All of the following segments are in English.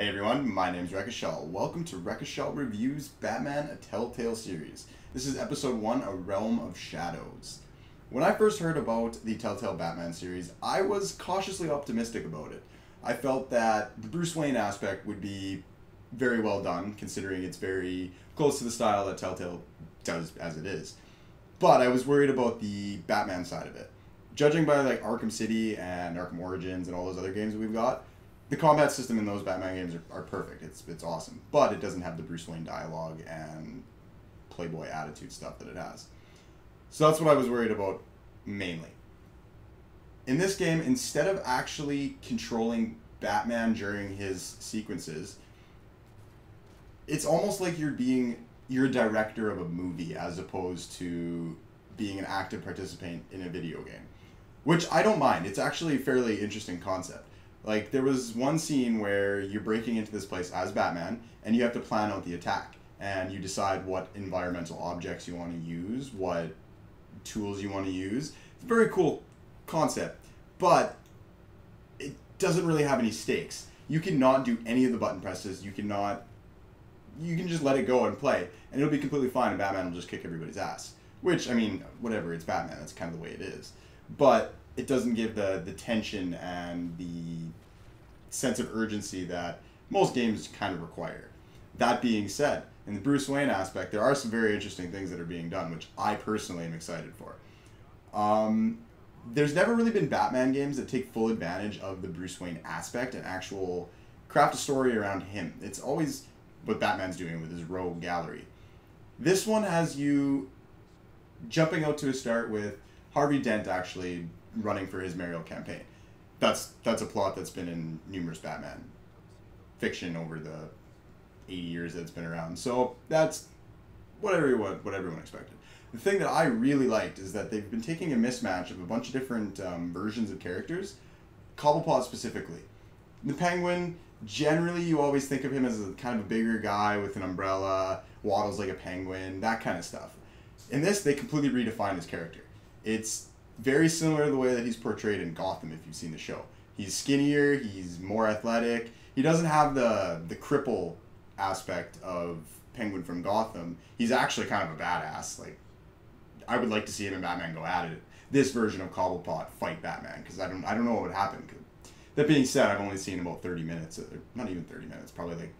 Hey everyone, my name's Rekashal. Welcome to Rekashal Reviews Batman, a Telltale series. This is episode 1, A Realm of Shadows. When I first heard about the Telltale Batman series, I was cautiously optimistic about it. I felt that the Bruce Wayne aspect would be very well done, considering it's very close to the style that Telltale does as it is. But I was worried about the Batman side of it. Judging by like Arkham City and Arkham Origins and all those other games that we've got, the combat system in those Batman games are perfect. It's awesome. But it doesn't have the Bruce Wayne dialogue and Playboy attitude stuff that it has. So that's what I was worried about mainly. In this game, instead of actually controlling Batman during his sequences, it's almost like you're a director of a movie as opposed to being an active participant in a video game. Which I don't mind. It's actually a fairly interesting concept. Like, there was one scene where you're breaking into this place as Batman, and you have to plan out the attack. And you decide what environmental objects you want to use, what tools you want to use. It's a very cool concept, but it doesn't really have any stakes. You cannot do any of the button presses. You can just let it go and play, and it'll be completely fine, and Batman will just kick everybody's ass. Which, I mean, whatever, it's Batman. That's kind of the way it is. But it doesn't give the tension and the sense of urgency that most games kind of require. That being said, in the Bruce Wayne aspect, there are some very interesting things that are being done, which I personally am excited for. There's never really been Batman games that take full advantage of the Bruce Wayne aspect and actual craft a story around him. It's always what Batman's doing with his rogue gallery. This one has you jumping out to a start with Harvey Dent actually running for his mayoral campaign. That's a plot that's been in numerous Batman fiction over the 80 years that it's been around. So that's what everyone expected. The thing that I really liked is that they've been taking a mismatch of a bunch of different versions of characters, Cobblepot specifically. The Penguin, generally you always think of him as a kind of a bigger guy with an umbrella, waddles like a penguin, that kind of stuff. In this, they completely redefined his character. It's very similar to the way that he's portrayed in Gotham, if you've seen the show. He's skinnier, he's more athletic. He doesn't have the cripple aspect of Penguin from Gotham. He's actually kind of a badass. Like, I would like to see him and Batman go at it. This version of Cobblepot fight Batman, because I don't know what would happen. That being said, I've only seen about 30 minutes, not even 30 minutes, probably like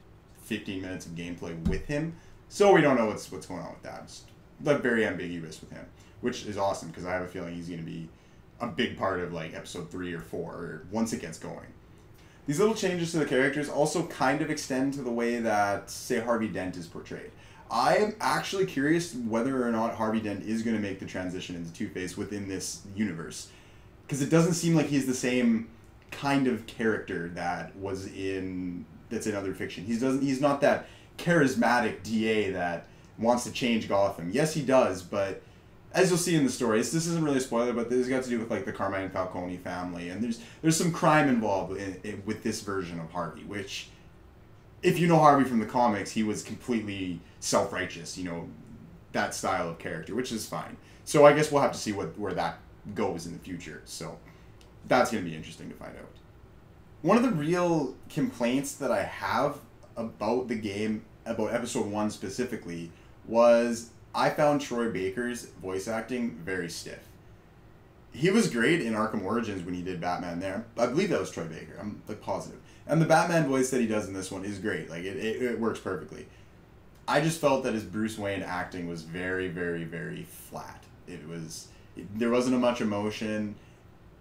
15 minutes of gameplay with him. So we don't know what's going on with that. It's like very ambiguous with him, which is awesome because I have a feeling he's going to be a big part of like episode 3 or 4 or once it gets going. These little changes to the characters also kind of extend to the way that, say, Harvey Dent is portrayed. I am actually curious whether or not Harvey Dent is going to make the transition into Two-Face within this universe, because it doesn't seem like he's the same kind of character that's in other fiction. He's not that charismatic DA that wants to change Gotham. Yes, he does, but as you'll see in the story, this isn't really a spoiler, but this has got to do with like the Carmine Falcone family, and there's some crime involved with this version of Harvey, which, if you know Harvey from the comics, he was completely self-righteous, that style of character, which is fine. So I guess we'll have to see where that goes in the future. So that's going to be interesting to find out. One of the real complaints that I have about the game, about episode 1 specifically, was I found Troy Baker's voice acting very stiff. He was great in Arkham Origins when he did Batman there. I believe that was Troy Baker. I'm like positive. And the Batman voice that he does in this one is great. Like it works perfectly. I just felt that his Bruce Wayne acting was very, very, very flat. There wasn't much emotion.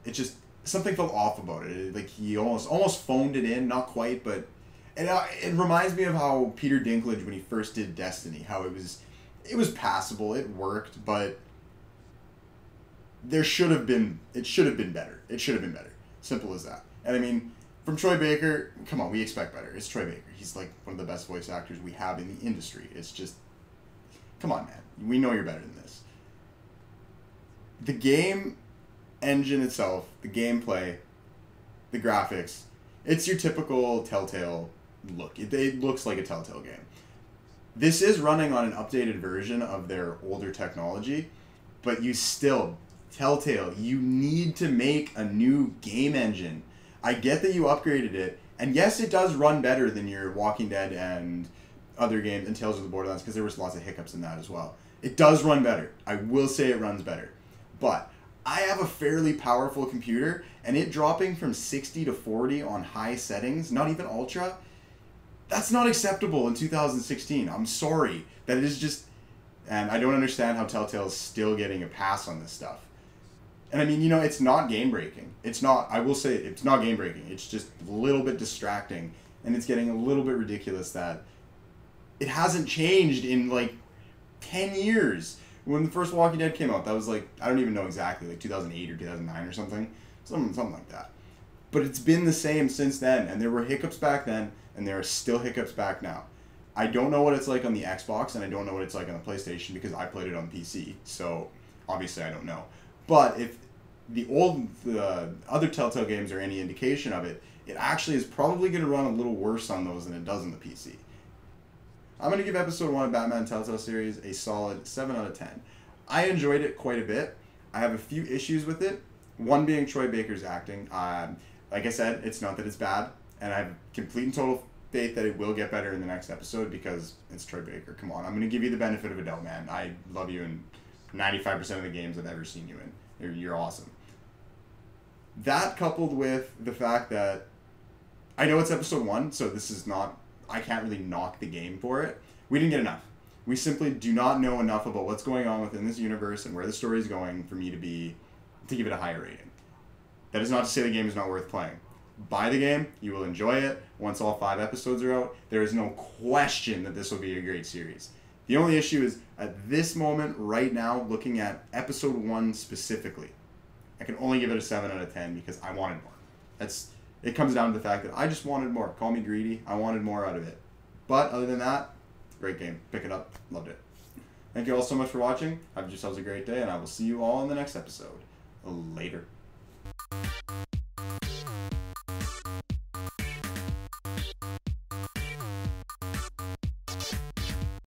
It just, something felt off about it. Like he almost phoned it in, not quite, but it reminds me of how Peter Dinklage, when he first did Destiny, how it was passable, it worked, but it should have been better. It should have been better. Simple as that. And I mean, from Troy Baker, come on, we expect better. It's Troy Baker. He's like one of the best voice actors we have in the industry. It's just, come on, man. We know you're better than this. The game engine itself, the gameplay, the graphics, it's your typical Telltale look. It looks like a Telltale game. This is running on an updated version of their older technology, but Telltale, you need to make a new game engine. I get that you upgraded it, And yes, it does run better than your Walking Dead and other games and Tales of the Borderlands, because there was lots of hiccups in that as well. It does run better. I will say it runs better. But I have a fairly powerful computer, and it dropping from 60 to 40 on high settings, not even ultra, that's not acceptable in 2016. I'm sorry. That is just... And I don't understand how Telltale's still getting a pass on this stuff. And I mean, it's not game-breaking. It's not, I will say, it's not game-breaking. It's just a little bit distracting. And it's getting a little bit ridiculous that it hasn't changed in, like, 10 years. When the first Walking Dead came out, that was, like, I don't even know exactly, like 2008 or 2009 or something. Something like that. But it's been the same since then. And there were hiccups back then, and there are still hiccups back now. I don't know what it's like on the Xbox, and I don't know what it's like on the PlayStation, because I played it on PC. So, obviously, I don't know. But if the other Telltale games are any indication of it, it actually is probably going to run a little worse on those than it does on the PC. I'm going to give episode 1 of Batman Telltale series a solid 7 out of 10. I enjoyed it quite a bit. I have a few issues with it. One being Troy Baker's acting. Like I said, it's not that it's bad, and I have complete and total faith that it will get better in the next episode, because it's Troy Baker. Come on, I'm going to give you the benefit of a doubt, man. I love you in 95% of the games I've ever seen you in. You're awesome. That, coupled with the fact that I know it's episode 1, so this is not... I can't really knock the game for it. We didn't get enough. We simply do not know enough about what's going on within this universe and where the story is going for me to give it a higher rating. That is not to say the game is not worth playing. Buy the game. You will enjoy it once all 5 episodes are out. There is no question that this will be a great series. The only issue is, at this moment, right now, looking at episode 1 specifically, I can only give it a 7 out of 10 because I wanted more. It comes down to the fact that I just wanted more. Call me greedy. I wanted more out of it. But other than that, great game. Pick it up. Loved it. Thank you all so much for watching. Have yourselves a great day, and I will see you all in the next episode. Later.